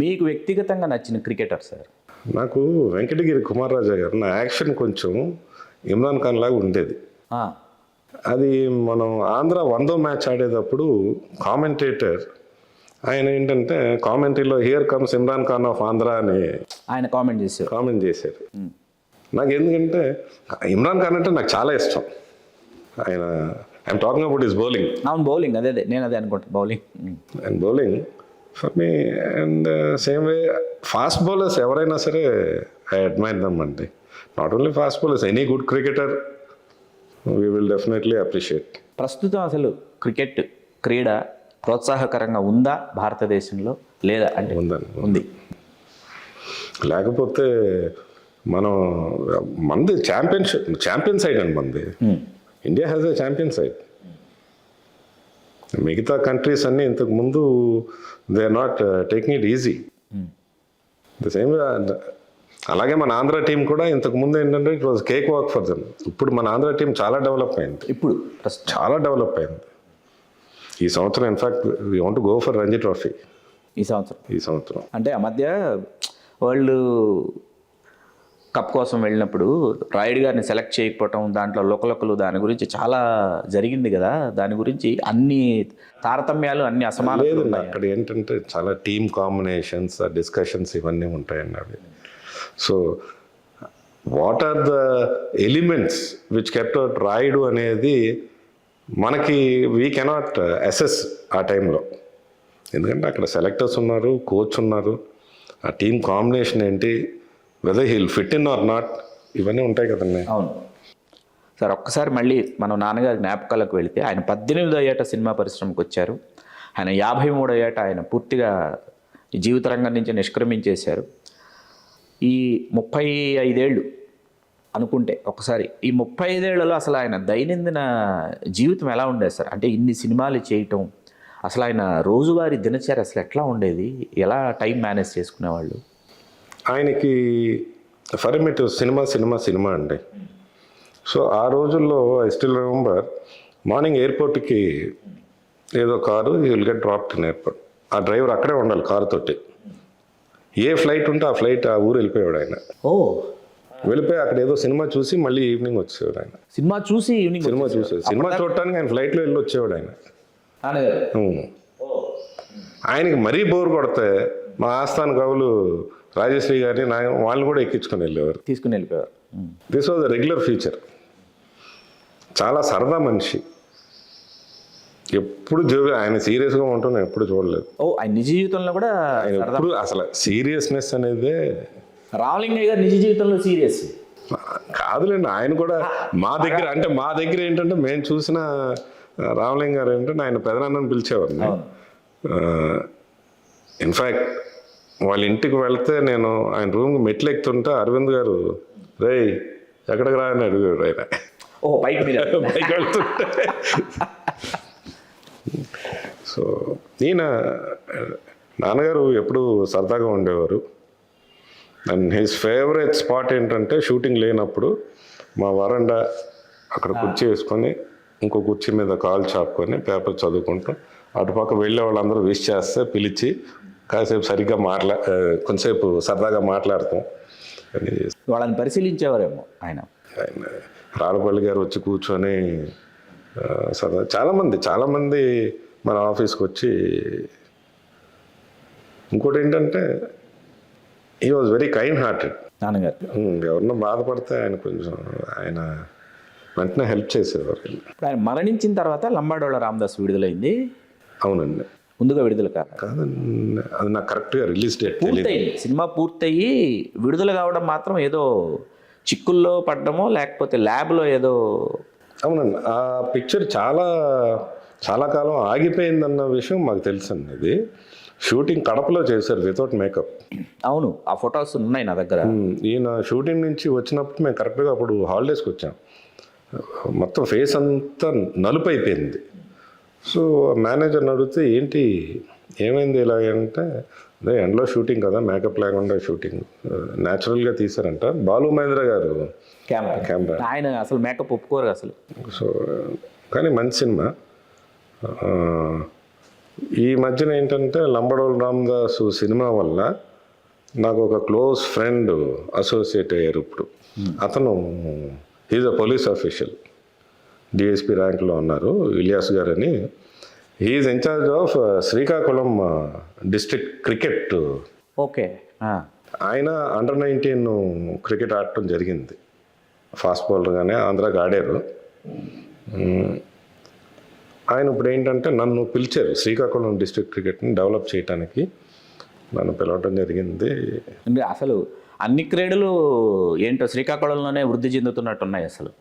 మీకు వ్యక్తిగతంగా నచ్చిన క్రికెటర్ సార్? నాకు వెంకటగిరి కుమారరాజా గారు నా యాక్షన్ కొంచెం ఇమ్రాన్ ఖాన్ లాగా ఉండేది. అది మనం ఆంధ్ర 100వ మ్యాచ్ ఆడేటప్పుడు కామెంటేటర్ ఆయన ఏంటంటే కామెంటరీలో here comes Imran Khan of Andhra అని ఆయన కామెంట్ చేశారు. నాకు ఎందుకంటే ఇమ్రాన్ ఖాన్ అంటే నాకు చాలా ఇష్టం. ఆయన I'm talking about his bowling. అవును, బౌలింగ్ అదే నేను అదే అనుకుంటాను, bowling and bowling for me. And same way fast bowlers ఎవరైనా సరే ఐ అడ్మైర్ దమ్ అండి. Not only fast bowlers, any good cricketer we will definitely appreciate. ప్రస్తుతం అసలు క్రికెట్ క్రీడ ప్రోత్సాహకరంగా ఉందా భారతదేశంలో, లేదా అంటే ఉంది? లేకపోతే మనది ఛాంపియన్ సైడ్ అండి. మనది India has a champion side. మిగతా కంట్రీస్ అన్నీ ఇంతకు ముందు they are not taking it easy. The same అలాగే మన ఆంధ్ర టీం కూడా ఇంతకు ముందు ఏంటంటే it was cake walk for them. ఇప్పుడు మన ఆంధ్ర టీం చాలా డెవలప్ అయింది. ఇప్పుడు చాలా డెవలప్ అయింది. ఈ సంవత్సరం in fact we want to go for Ranji trophy ఈ సంవత్సరం. అంటే ఆ మధ్య వరల్డ్ కప్ కోసం వెళ్ళినప్పుడు రాయుడు గారిని సెలెక్ట్ చేయకపోవటం, దాంట్లో లోకలు దాని గురించి చాలా జరిగింది కదా. దాని గురించి అన్ని తారతమ్యాలు, అన్ని అసమానతలు. అక్కడ ఏంటంటే చాలా టీమ్ కాంబినేషన్స్, డిస్కషన్స్ ఇవన్నీ ఉంటాయండి అవి. So what are the elements which kept out Rayudu అనేది మనకి వీ కెనాట్ అసెస్ ఆ టైంలో. ఎందుకంటే అక్కడ సెలెక్టర్స్ ఉన్నారు, కోచ్ ఉన్నారు, ఆ టీమ్ కాంబినేషన్ ఏంటి, whether he'll fit in or not, ఇవన్నీ ఉంటాయి కదండి. అవును సార్. ఒక్కసారి మళ్ళీ మనం నాన్నగారి జ్ఞాపకాలకు వెళితే ఆయన 18వ ఏట సినిమా పరిశ్రమకు వచ్చారు. ఆయన 53వ ఏట ఆయన పూర్తిగా జీవిత రంగం నుంచి నిష్క్రమించేశారు. ఈ 35 ఏళ్ళు అనుకుంటే ఒకసారి ఈ 35 ఏళ్లలో అసలు ఆయన దైనందిన జీవితం ఎలా ఉండేది సార్? అంటే ఇన్ని సినిమాలు చేయటం, అసలు ఆయన రోజువారీ దినచర్య అసలు ఎట్లా ఉండేది? ఎలా టైం మేనేజ్ చేసుకునేవాళ్ళు? ఆయనకి ఫర్మిట్ సినిమా అండి. సో ఆ రోజుల్లో ఐ స్టిల్ రిమెంబర్ మార్నింగ్ ఎయిర్పోర్ట్కి ఏదో car will get dropped in airport. ఆ డ్రైవర్ అక్కడే ఉండాలి కారుతోటి. ఏ ఫ్లైట్ ఉంటే ఆ ఫ్లైట్ ఆ ఊరు వెళ్ళిపోయాడు ఆయన. వెళ్ళిపోయి అక్కడ ఏదో సినిమా చూసి మళ్ళీ ఈవినింగ్ వచ్చేవాడు ఆయన. సినిమా చూడటానికి ఆయన ఫ్లైట్లో వెళ్ళి వచ్చేవాడు ఆయన. ఆయనకి మరీ బోర్ కొడితే మా ఆస్థాన కవులు రాజశ్రీ గారిని వాళ్ళు కూడా ఎక్కించుకొని వెళ్ళిపోయారు. This was a regular feature. చాలా సరదా మనిషి. ఎప్పుడు ఆయన సీరియస్గా ఉంటాను ఎప్పుడు చూడలేదు. ఆయన నిజ జీవితంలో కూడా ఎప్పుడు అసలు సీరియస్నెస్ అనేదే. రామలింగయ్య గారు నిజ జీవితంలో సీరియస్ కాదులేండి. ఆయన కూడా మా దగ్గర ఏంటంటే మేము చూసిన రామలింగ గారు ఏంటంటే ఆయన పెదనాన్నని పిలిచేవారిని. ఇన్ఫ్యాక్ట్ వాళ్ళ ఇంటికి వెళ్తే నేను ఆయన రూమ్కి మెట్లు ఎక్కుతుంటే అరవింద్ గారు రేయ్ ఎక్కడికి రా అని అడిగాడు ఆయన. పైకి వెళ్తుంటే. సో ఈయన నాన్నగారు ఎప్పుడు సరదాగా ఉండేవారు. అండ్ హిస్ ఫేవరెట్ స్పాట్ ఏంటంటే షూటింగ్ లేనప్పుడు మా వరండా అక్కడ కుర్చీ వేసుకొని ఇంకో కుర్చీ మీద కాలు చాపుకొని పేపర్ చదువుకుంటాం. అటుపక్క వెళ్ళే వాళ్ళందరూ విష్ చేస్తే పిలిచి కాసేపు సరిగ్గా కొంతసేపు సరదాగా మాట్లాడతాం. వాళ్ళని పరిశీలించేవారేమో ఆయన. రాళ్ళపల్లి గారు వచ్చి కూర్చొని సరదా చాలామంది మన ఆఫీస్కి వచ్చి. ఇంకోటి ఏంటంటే he was very kind hearted నాన్నగారు. ఎవరినో బాధపడితే ఆయన వెంటనే హెల్ప్ చేసేవారు. ఆయన మరణించిన తర్వాత లంబాడోళ్ళ రామదాస్ విడుదలైంది. అవునండి. ముందుగా విడుదల కాదండి, అది నాకు కరెక్ట్గా రిలీజ్ డేట్ పూర్తయింది. సినిమా పూర్తయ్యి విడుదల కావడం మాత్రం ఏదో చిక్కుల్లో పడ్డమో లేకపోతే ల్యాబ్లో ఏదో. అవునండి. ఆ పిక్చర్ చాలా కాలం ఆగిపోయిందన్న విషయం మాకు తెలుసండి. అది షూటింగ్ కడపలో చేశారు వితౌట్ మేకప్. అవును, ఆ ఫొటోస్ ఉన్నాయి నా దగ్గర. ఈయన షూటింగ్ నుంచి వచ్చినప్పుడు మేము కరెక్ట్గా అప్పుడు హాలిడేస్కి వచ్చాం. మొత్తం ఫేస్ అంతా నలుపు అయిపోయింది. సో మేనేజర్ని అడిగితే ఏంటి ఏమైంది ఇలాగంటే అదే ఎండ్లో షూటింగ్ కదా, మేకప్ లేకుండా షూటింగ్ న్యాచురల్గా తీశారంట. బాలు మహేంద్ర గారు కెమెరా. ఆయన అసలు మేకప్ ఒప్పుకోరు అసలు. సో కానీ మంచి సినిమా. ఈ మధ్యన ఏంటంటే లంబడోల్ రామదాసు సినిమా వల్ల నాకు ఒక క్లోజ్ ఫ్రెండ్ అసోసియేట్ అయ్యారు ఇప్పుడు. అతను is a police official, DSP ర్యాంక్లో ఉన్నారు, ఇలియాస్ గారు అని. He's incharge of Srikakulam district cricket. Okay. ఆయన అండర్-19 క్రికెట్ ఆడటం జరిగింది, ఫాస్ట్ బౌలర్గానే ఆంధ్రాకి ఆడారు. ఆయన ఇప్పుడు ఏంటంటే నన్ను పిలిచారు శ్రీకాకుళం డిస్ట్రిక్ట్ క్రికెట్ని డెవలప్ చేయడానికి, నన్ను పిలవటం జరిగింది. అంటే అసలు అన్ని క్రీడలు ఏంటో శ్రీకాకుళంలోనే వృద్ధి చెందుతున్నట్టున్నాయి. అసలు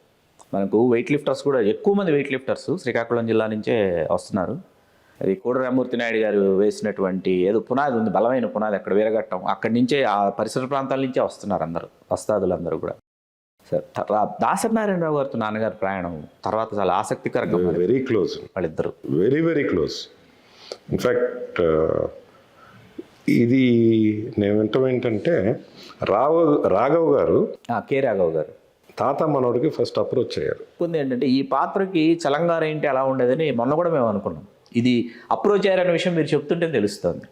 మనకు వెయిట్ లిఫ్టర్స్ కూడా ఎక్కువ మంది వెయిట్ లిఫ్టర్స్ శ్రీకాకుళం జిల్లా నుంచే వస్తున్నారు. అది కోడి రామూర్తి నాయుడు గారు వేసినటువంటి ఏదో పునాది ఉంది, బలమైన పునాది అక్కడ వీరఘట్టం, అక్కడి నుంచే ఆ పరిసర ప్రాంతాల నుంచే వస్తున్నారు అందరూ, వస్తాదులందరూ కూడా. సార్ దాసనారాయణరావు గారితో నాన్నగారి ప్రయాణం తర్వాత చాలా ఆసక్తికరంగా వెరీ క్లోజ్, వాళ్ళిద్దరు వెరీ వెరీ క్లోజ్. ఇన్ఫ్యాక్ట్ ఇది నేను వింటాం ఏంటంటే రాఘవ్ గారు, కె రాఘవ్ గారు తాత మనోడికి ఫస్ట్ అప్రోచ్ అయ్యారు. ఉంది ఏంటంటే ఈ పాత్రకి చలంగారు ఏంటి అలా ఉండేదని మొన్న కూడా మేము అనుకున్నాం. ఇది అప్రోచ్ అయ్యారనే విషయం మీరు చెప్తుంటే తెలుస్తుంది.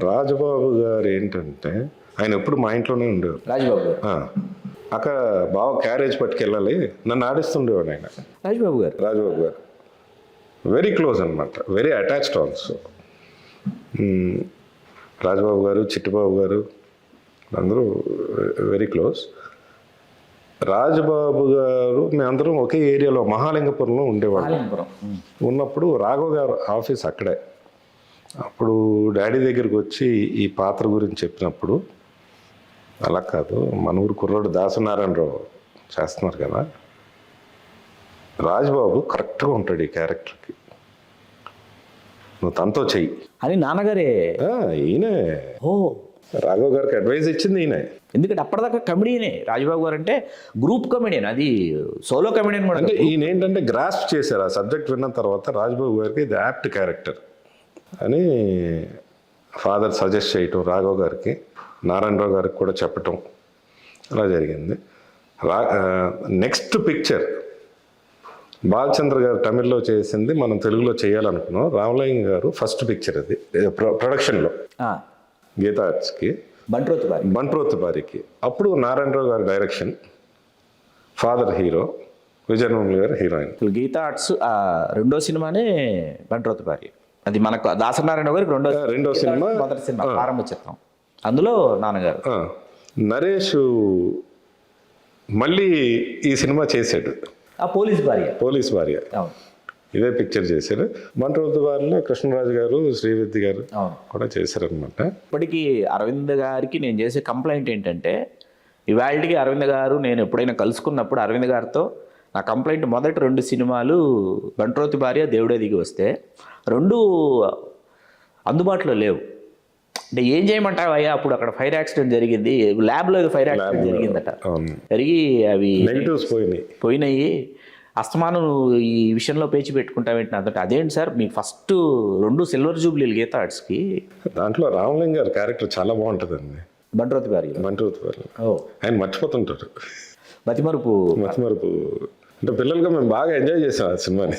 రాజబాబు గారు ఏంటంటే ఆయన ఎప్పుడు మా ఇంట్లోనే ఉండేవారు. రాజబాబు గారు అక్క బాగా క్యారేజ్ పట్టుకెళ్ళాలి, నన్ను ఆడిస్తుండేవాడు ఆయన. రాజబాబు గారు వెరీ క్లోజ్ అనమాట, వెరీ అటాచ్డ్ ఆల్సో. రాజబాబు గారు, చిట్టిబాబు గారు అందరూ వెరీ క్లోజ్. రాజబాబు గారు మేమందరం ఒకే ఏరియాలో మహాలింగపురంలో ఉండేవాళ్ళం. ఉన్నప్పుడు రాఘవ్ గారు ఆఫీస్ అక్కడే. అప్పుడు డాడీ దగ్గరికి వచ్చి ఈ పాత్ర గురించి చెప్పినప్పుడు, అలా కాదు మన ఊరు కుర్రాడు దాసనారాయణరావు చేస్తున్నారు కదా, రాజబాబు కరెక్ట్గా ఉంటాడు ఈ క్యారెక్టర్కి, నువ్వు తనతో చెయ్యి అని నాన్నగారే. ఈయనే రాఘవ్ గారికి అడ్వైజ్ ఇచ్చింది ఈయన. ఎందుకంటే అప్పటిదాకా కమెడియనే రాజబాబు గారు, అంటే గ్రూప్ కమెడియన్, అది సోలో కమెడియన్ కూడా. అంటే ఈయన ఏంటంటే గ్రాస్ప్ చేశారు ఆ సబ్జెక్ట్ విన్న తర్వాత, రాజబాబు గారికి ఇది యాప్ట్ క్యారెక్టర్ అని ఫాదర్ సజెస్ట్ చేయటం, రాఘవ్ గారికి నారాయణరావు గారికి కూడా చెప్పటం, అలా జరిగింది. నెక్స్ట్ పిక్చర్ బాలచంద్ర గారు తమిళ్లో చేసింది మనం తెలుగులో చేయాలనుకున్నాం. రామలింగ గారు ఫస్ట్ పిక్చర్ అది ప్రొడక్షన్లో గీతా ఆర్ట్స్కి, బంట్రోతు బారికి. అప్పుడు నారాయణరావు గారి డైరెక్షన్, ఫాదర్ హీరో, విజయనగరం గారు హీరోయిన్. గీతా ఆర్ట్స్ రెండో సినిమానే బంట్రోతు బారి, అది మనకు దాసనారాయణ గారికి రెండో సినిమా, మొదటి సినిమా ప్రారంభ చిత్రం, అందులో నాన్నగారు. నరేష్ మళ్ళీ ఈ సినిమా చేశాడు, పోలీస్ భార్య, ఇదే పిక్చర్ చేశారు. బంట్రోతు బారిలో కృష్ణరాజు గారు, శ్రీవిద్య గారు కూడా చేశారనమాట. ఇప్పటికీ అరవింద్ గారికి నేను చేసే కంప్లైంట్ ఏంటంటే, ఇవాళకి అరవింద్ గారు నేను ఎప్పుడైనా కలుసుకున్నప్పుడు అరవింద్ గారితో నా కంప్లైంట్, మొదటి 2 సినిమాలు బంట్రోతు భార్య, దేవుడే దిగి వస్తే, 2 అందుబాటులో లేవు. అంటే ఏం చేయమంటావు అయ్యా, అప్పుడు అక్కడ ఫైర్ యాక్సిడెంట్ జరిగింది, ల్యాబ్లో ఫైర్ యాక్సిడెంట్ జరిగిందట, జరిగి అవి నెగిటివ్స్ పోయినాయి, అస్తమానం ఈ విషయంలో పేచి పెట్టుకుంటామేంటి నాతో. అదేంటి సార్ మీకు ఫస్ట్ 2 సిల్వర్ జూబ్లీలు గీతా ఆర్ట్స్కి, దాంట్లో రామలింగ గారి క్యారెక్టర్ చాలా బాగుంటుందండి. బంట్రోతు భార్య ఆయన మర్చిపోతుంటారు, మతిమరుపు అంటే పిల్లలుగా మేము బాగా ఎంజాయ్ చేసాం ఆ సినిమాని.